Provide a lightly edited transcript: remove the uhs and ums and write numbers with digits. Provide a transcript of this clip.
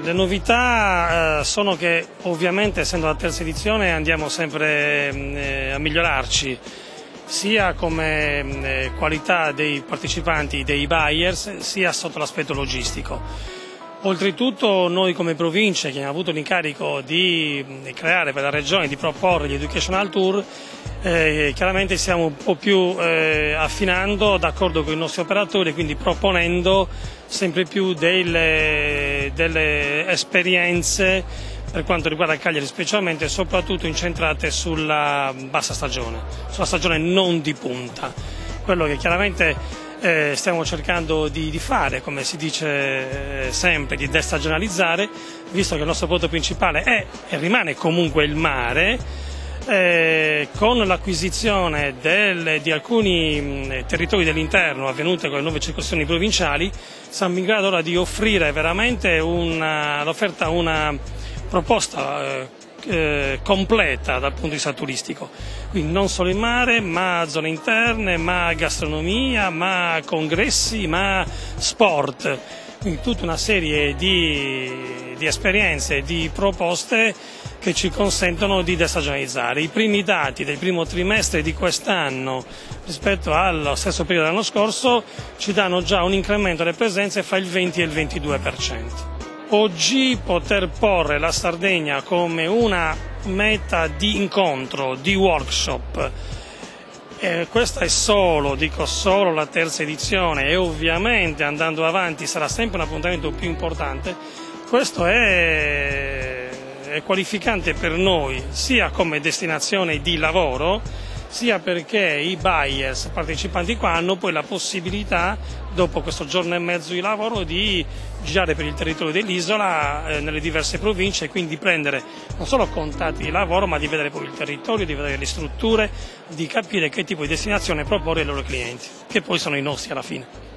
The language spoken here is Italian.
Le novità sono che ovviamente, essendo la terza edizione, andiamo sempre a migliorarci, sia come qualità dei partecipanti, dei buyers, sia sotto l'aspetto logistico. Oltretutto noi come province, che abbiamo avuto l'incarico di creare per la regione, di proporre gli educational tour, chiaramente stiamo un po' più affinando d'accordo con i nostri operatori, quindi proponendo sempre più delle esperienze per quanto riguarda Cagliari, specialmente soprattutto incentrate sulla bassa stagione, sulla stagione non di punta. Quello che chiaramente stiamo cercando di fare, come si dice sempre, di destagionalizzare, visto che il nostro prodotto principale è e rimane comunque il mare, con l'acquisizione di alcuni territori dell'interno avvenute con le nuove circoscrizioni provinciali, siamo in grado ora di offrire veramente all'offerta una proposta completa dal punto di vista turistico, quindi non solo il mare, ma zone interne, ma gastronomia, ma congressi, ma sport, quindi tutta una serie di esperienze, di proposte che ci consentono di destagionalizzare. I primi dati del primo trimestre di quest'anno rispetto allo stesso periodo dell'anno scorso ci danno già un incremento delle presenze fra il 20 e il 22%. Oggi poter porre la Sardegna come una meta di incontro, di workshop, questa è solo la terza edizione e ovviamente andando avanti sarà sempre un appuntamento più importante. Questo è qualificante per noi sia come destinazione di lavoro, sia perché i buyers partecipanti qua hanno poi la possibilità, dopo questo giorno e mezzo di lavoro, di girare per il territorio dell'isola nelle diverse province e quindi prendere non solo contatti di lavoro, ma di vedere poi il territorio, di vedere le strutture, di capire che tipo di destinazione proporre ai loro clienti, che poi sono i nostri alla fine.